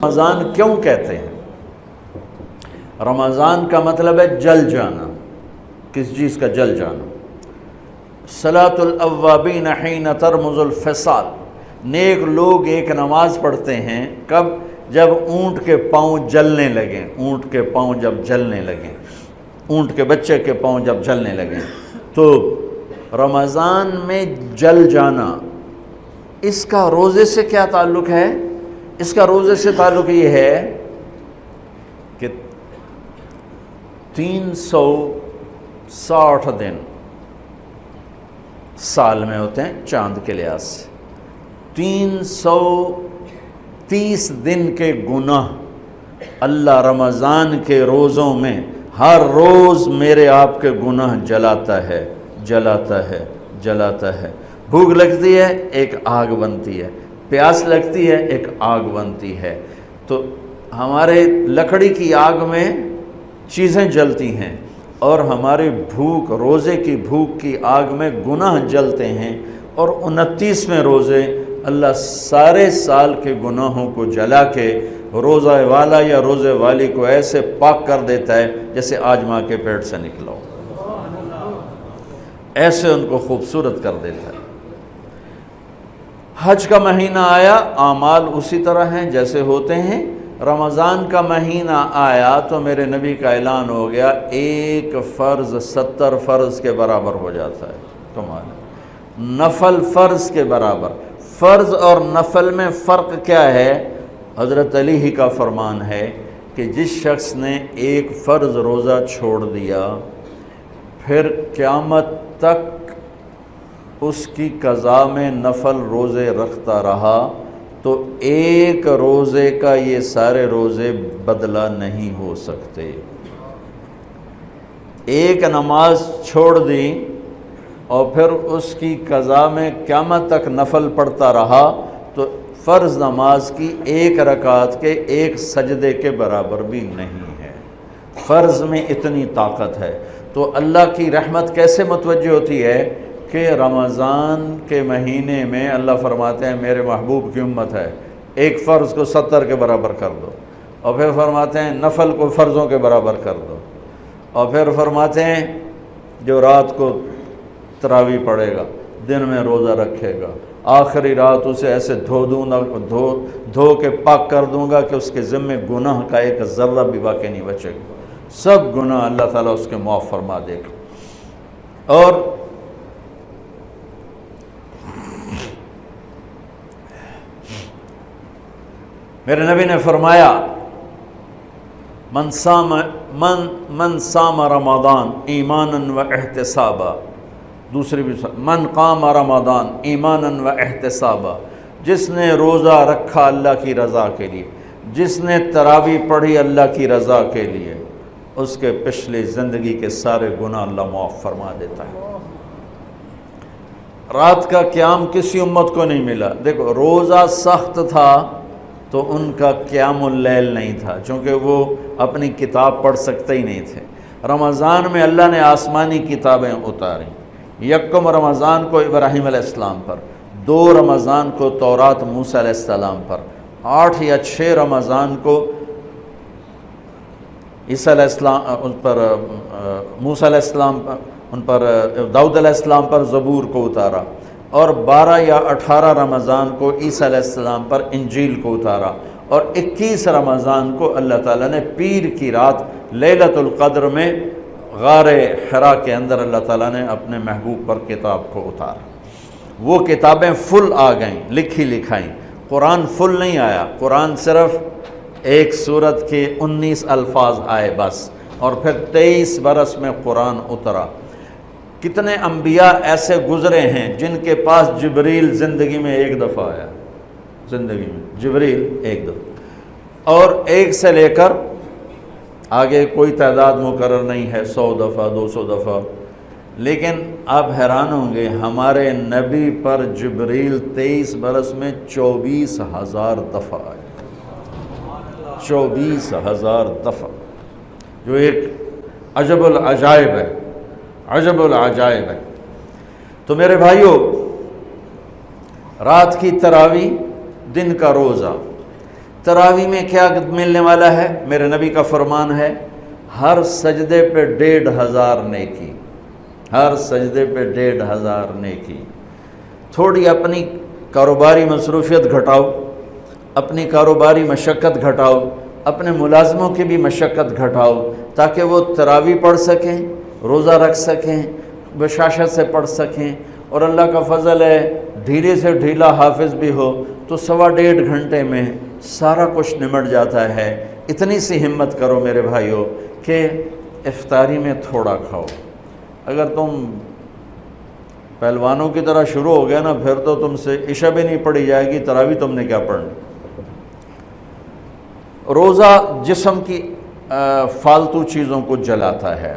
رمضان کیوں کہتے ہیں؟ رمضان کا مطلب ہے جل جانا، کس چیز کا جل جانا۔ صلاۃ الاوابین حین ترمز الفصال، نیک لوگ ایک نماز پڑھتے ہیں کب؟ جب اونٹ کے پاؤں جلنے لگیں، اونٹ کے پاؤں جب جلنے لگیں، اونٹ کے بچے کے پاؤں جب جلنے لگیں۔ تو رمضان میں جل جانا، اس کا روزے سے کیا تعلق ہے؟ اس کا روزے سے تعلق یہ ہے کہ 360 دن سال میں ہوتے ہیں چاند کے لحاظ سے، 330 دن کے گناہ اللہ رمضان کے روزوں میں ہر روز میرے آپ کے گناہ جلاتا ہے، جلاتا ہے، جلاتا ہے۔ بھوک لگتی ہے، ایک آگ بنتی ہے، پیاس لگتی ہے، ایک آگ بنتی ہے۔ تو ہمارے لکڑی کی آگ میں چیزیں جلتی ہیں اور ہماری بھوک، روزے کی بھوک کی آگ میں گناہ جلتے ہیں، اور 29ویں روزے اللہ سارے سال کے گناہوں کو جلا کے روزہ والا یا روزے والی کو ایسے پاک کر دیتا ہے جیسے آج ماں کے پیٹ سے نکلا ہو، ایسے ان کو خوبصورت کر دیتا ہے۔ حج کا مہینہ آیا، اعمال اسی طرح ہیں جیسے ہوتے ہیں۔ رمضان کا مہینہ آیا تو میرے نبی کا اعلان ہو گیا، ایک فرض 70 فرض کے برابر ہو جاتا ہے تمہارا، نفل فرض کے برابر۔ فرض اور نفل میں فرق کیا ہے؟ حضرت علی ہی کا فرمان ہے کہ جس شخص نے ایک فرض روزہ چھوڑ دیا، پھر قیامت تک اس کی قضا میں نفل روزے رکھتا رہا، تو ایک روزے کا یہ سارے روزے بدلہ نہیں ہو سکتے۔ ایک نماز چھوڑ دی اور پھر اس کی قضا میں قیامت تک نفل پڑھتا رہا، تو فرض نماز کی ایک رکعت کے ایک سجدے کے برابر بھی نہیں ہے۔ فرض میں اتنی طاقت ہے۔ تو اللہ کی رحمت کیسے متوجہ ہوتی ہے کہ رمضان کے مہینے میں اللہ فرماتے ہیں میرے محبوب کی امت ہے، ایک فرض کو 70 کے برابر کر دو، اور پھر فرماتے ہیں نفل کو فرضوں کے برابر کر دو، اور پھر فرماتے ہیں جو رات کو تراویح پڑھے گا، دن میں روزہ رکھے گا، آخری رات اسے ایسے دھو کے پاک کر دوں گا کہ اس کے ذمے گناہ کا ایک ذرہ بھی باقی نہیں بچے گا، سب گناہ اللہ تعالیٰ اس کے معاف فرما دے گا۔ اور میرے نبی نے فرمایا من صام رمضان ایمانا و احتسابا، دوسری بھی من قام رمضان ایمانا و احتسابا، جس نے روزہ رکھا اللہ کی رضا کے لیے، جس نے تراویح پڑھی اللہ کی رضا کے لیے، اس کے پچھلی زندگی کے سارے گناہ اللہ معاف فرما دیتا ہے۔ رات کا قیام کسی امت کو نہیں ملا۔ دیکھو روزہ سخت تھا تو ان کا قیام اللیل نہیں تھا، چونکہ وہ اپنی کتاب پڑھ سکتے ہی نہیں تھے۔ رمضان میں اللہ نے آسمانی کتابیں اتاریں، یکم رمضان کو ابراہیم علیہ السلام پر، 2 رمضان کو تورات موسیٰ علیہ السلام پر، 8 یا 6 رمضان کو عیسیٰ علیہ السلام ان پر، موسیٰ علیہ السلام پر، ان پر داؤد علیہ السلام پر زبور کو اتارا، اور 12 یا 18 رمضان کو عیسیٰ علیہ السلام پر انجیل کو اتارا، اور 21 رمضان کو اللہ تعالیٰ نے پیر کی رات لیلۃ القدر میں غار حرا کے اندر اللہ تعالیٰ نے اپنے محبوب پر کتاب کو اتارا۔ وہ کتابیں فل آ گئیں، لکھی لکھائیں۔ قرآن فل نہیں آیا، قرآن صرف ایک سورت کے 19 الفاظ آئے بس، اور پھر 23 برس میں قرآن اترا۔ کتنے انبیاء ایسے گزرے ہیں جن کے پاس جبریل زندگی میں ایک دفعہ آیا، زندگی میں جبریل ایک دفعہ، اور ایک سے لے کر آگے کوئی تعداد مقرر نہیں ہے، 100 دفعہ 200 دفعہ، لیکن آپ حیران ہوں گے ہمارے نبی پر جبریل 23 برس میں 24,000 دفعہ آئے، 24,000 دفعہ، جو ایک عجب العجائب ہے، عجب العجائب ہے۔ تو میرے بھائیوں، رات کی تراویح، دن کا روزہ، تراویح میں کیا ملنے والا ہے؟ میرے نبی کا فرمان ہے ہر سجدے پہ 1500 نیکی، ہر سجدے پہ 1500 نیکی۔ تھوڑی اپنی کاروباری مصروفیت گھٹاؤ، اپنی کاروباری مشقت گھٹاؤ، اپنے ملازموں کی بھی مشقت گھٹاؤ تاکہ وہ تراویح پڑھ سکیں، روزہ رکھ سکیں، بشاشت سے پڑھ سکیں، اور اللہ کا فضل ہے ڈھیلے سے ڈھیلا حافظ بھی ہو تو 1.5 گھنٹے میں سارا کچھ نمٹ جاتا ہے۔ اتنی سی ہمت کرو میرے بھائیوں کہ افطاری میں تھوڑا کھاؤ۔ اگر تم پہلوانوں کی طرح شروع ہو گیا نا، پھر تو تم سے عشاء بھی نہیں پڑھی جائے گی، تراویح تم نے کیا پڑھنی۔ روزہ جسم کی فالتو چیزوں کو جلاتا ہے،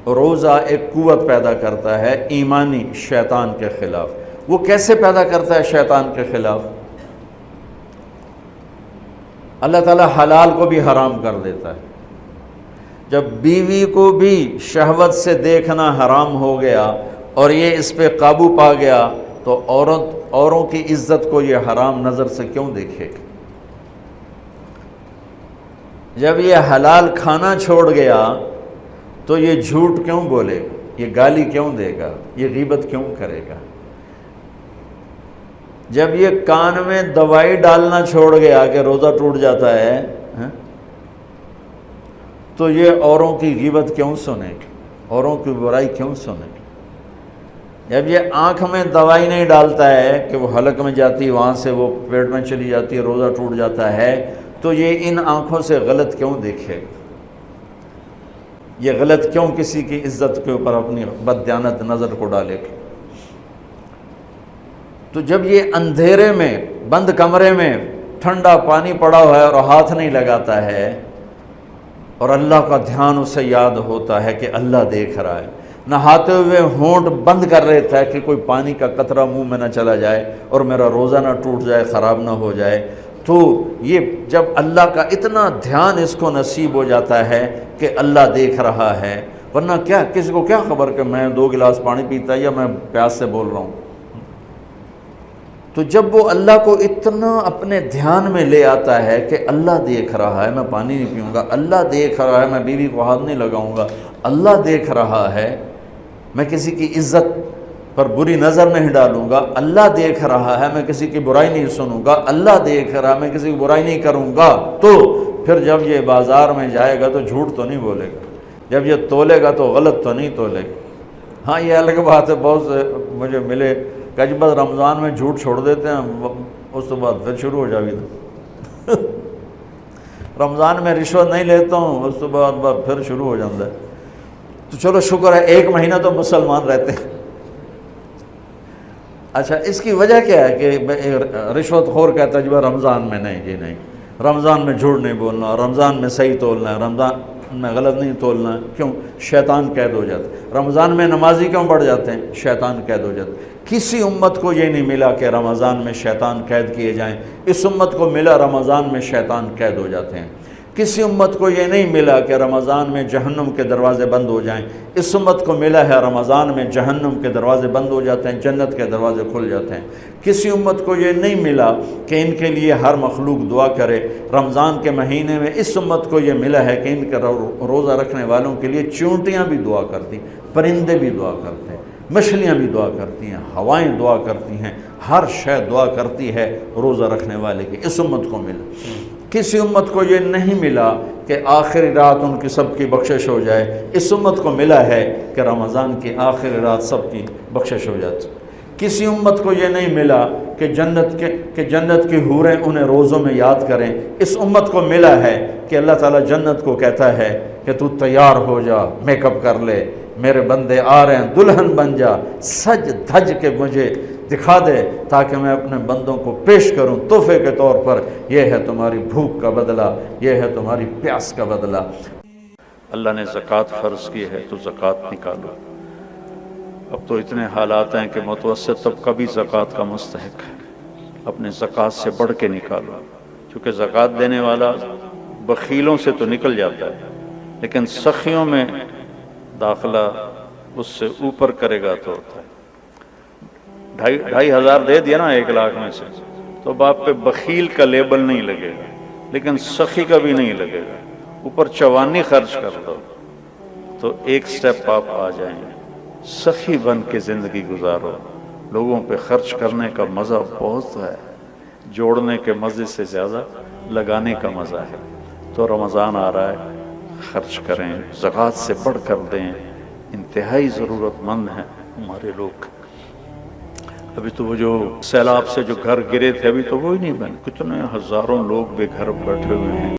روزہ ایک قوت پیدا کرتا ہے ایمانی شیطان کے خلاف۔ وہ کیسے پیدا کرتا ہے شیطان کے خلاف؟ اللہ تعالیٰ حلال کو بھی حرام کر دیتا ہے۔ جب بیوی کو بھی شہوت سے دیکھنا حرام ہو گیا اور یہ اس پہ قابو پا گیا تو اوروں کی عزت کو یہ حرام نظر سے کیوں دیکھے گا؟ جب یہ حلال کھانا چھوڑ گیا تو یہ جھوٹ کیوں بولے گا، یہ گالی کیوں دے گا، یہ غیبت کیوں کرے گا؟ جب یہ کان میں دوائی ڈالنا چھوڑ گیا کہ روزہ ٹوٹ جاتا ہے تو یہ اوروں کی غیبت کیوں سنے گا، اوروں کی برائی کیوں سنے گا؟ جب یہ آنکھ میں دوائی نہیں ڈالتا ہے کہ وہ حلق میں جاتی ہے، وہاں سے وہ پیٹ میں چلی جاتی ہے، روزہ ٹوٹ جاتا ہے، تو یہ ان آنکھوں سے غلط کیوں دیکھے گا؟ یہ غلط کیوں کسی کی عزت کے اوپر اپنی بددیانت نظر کو ڈالے گا؟ تو جب یہ اندھیرے میں بند کمرے میں ٹھنڈا پانی پڑا ہوا ہے اور ہاتھ نہیں لگاتا ہے اور اللہ کا دھیان اسے یاد ہوتا ہے کہ اللہ دیکھ رہا ہے، نہاتے ہوئے ہونٹ بند کر لیتا ہے کہ کوئی پانی کا قطرہ منہ میں نہ چلا جائے اور میرا روزہ نہ ٹوٹ جائے، خراب نہ ہو جائے، تو یہ جب اللہ کا اتنا دھیان اس کو نصیب ہو جاتا ہے کہ اللہ دیکھ رہا ہے، ورنہ کیا کسی کو کیا خبر کہ میں 2 گلاس پانی پیتا ہے یا میں پیاس سے بول رہا ہوں۔ تو جب وہ اللہ کو اتنا اپنے دھیان میں لے آتا ہے کہ اللہ دیکھ رہا ہے، میں پانی نہیں پیوں گا، اللہ دیکھ رہا ہے، میں بیوی کو ہاتھ نہیں لگاؤں گا، اللہ دیکھ رہا ہے، میں کسی کی عزت پر بری نظر نہیں ڈالوں گا، اللہ دیکھ رہا ہے، میں کسی کی برائی نہیں سنوں گا، اللہ دیکھ رہا ہے، میں کسی کی برائی نہیں کروں گا، تو پھر جب یہ بازار میں جائے گا تو جھوٹ تو نہیں بولے گا، جب یہ تولے گا تو غلط تو نہیں تولے گا۔ ہاں یہ الگ بات ہے، بہت سے مجھے ملے کہ جب بس رمضان میں جھوٹ چھوڑ دیتے ہیں، اس تو بعد پھر شروع ہو جائے گا۔ رمضان میں رشوت نہیں لیتا ہوں، اس تو بعد پھر شروع ہو جاتا ہے۔ تو چلو شکر ہے 1 مہینہ تو مسلمان رہتے ہیں۔ اچھا اس کی وجہ کیا ہے کہ رشوت خور کہتا ہے جی رمضان میں نہیں، جی نہیں، رمضان میں جھوٹ نہیں بولنا، رمضان میں صحیح تولنا ہے، رمضان میں غلط نہیں تولنا ہے۔ کیوں؟ شیطان قید ہو جاتا ہے۔ رمضان میں نمازی کیوں بڑھ جاتے ہیں؟ شیطان قید ہو جاتا ہے۔ کسی امت کو یہ نہیں ملا کہ رمضان میں شیطان قید کیے جائیں، اس امت کو ملا رمضان میں شیطان قید ہو جاتے ہیں۔ کسی امت کو یہ نہیں ملا کہ رمضان میں جہنم کے دروازے بند ہو جائیں، اس امت کو ملا ہے رمضان میں جہنم کے دروازے بند ہو جاتے ہیں، جنت کے دروازے کھل جاتے ہیں۔ کسی امت کو یہ نہیں ملا کہ ان کے لیے ہر مخلوق دعا کرے، رمضان کے مہینے میں اس امت کو یہ ملا ہے کہ ان کے روزہ رکھنے والوں کے لیے چونٹیاں بھی دعا کرتی، پرندے بھی دعا کرتے ہیں، مچھلیاں بھی دعا کرتی ہیں، ہوائیں دعا کرتی ہیں، ہر شے دعا کرتی ہے روزہ رکھنے والے کی۔ اس امت کو ملا۔ کسی امت کو یہ نہیں ملا کہ آخری رات ان کی سب کی بخشش ہو جائے، اس امت کو ملا ہے کہ رمضان کی آخری رات سب کی بخشش ہو جاتی۔ کسی امت کو یہ نہیں ملا کہ جنت کی حوریں انہیں روزوں میں یاد کریں، اس امت کو ملا ہے کہ اللہ تعالیٰ جنت کو کہتا ہے کہ تو تیار ہو جا، میک اپ کر لے، میرے بندے آ رہے ہیں، دلہن بن جا، سج دھج کے مجھے دکھا دے تاکہ میں اپنے بندوں کو پیش کروں تحفے کے طور پر۔ یہ ہے تمہاری بھوک کا بدلہ، یہ ہے تمہاری پیاس کا بدلہ۔ اللہ نے زکوٰۃ فرض کی ہے تو زکوٰۃ نکالو۔ اب تو اتنے حالات ہیں کہ متوسط طبقہ بھی زکوٰۃ کا مستحق ہے، اپنے زکوٰۃ سے بڑھ کے نکالو، چونکہ زکوٰۃ دینے والا بخیلوں سے تو نکل جاتا ہے لیکن سخیوں میں داخلہ اس سے اوپر کرے گا تو ہوتا ہے۔ 2,500 دے دیا نا 1 لاکھ میں سے، تو تو اب آپ پہ بخیل کا لیبل نہیں لگے گا، لیکن سخی کا بھی نہیں لگے گا۔ اوپر چوانی خرچ کر دو تو ایک سٹیپ آپ آ جائیں گے۔ سخی بن کے زندگی گزارو، لوگوں پہ خرچ کرنے کا مزہ بہت ہے، جوڑنے کے مزے سے زیادہ لگانے کا مزہ ہے۔ تو رمضان آ رہا ہے، خرچ کریں، زکوٰۃ سے بڑھ کر دیں، انتہائی ضرورت مند ہیں ہمارے لوگ۔ ابھی تو وہ جو سیلاب سے جو گھر گرے تھے ابھی تو وہ ہی نہیں بنے، کتنے ہزاروں لوگ بے گھر بیٹھے ہوئے ہیں۔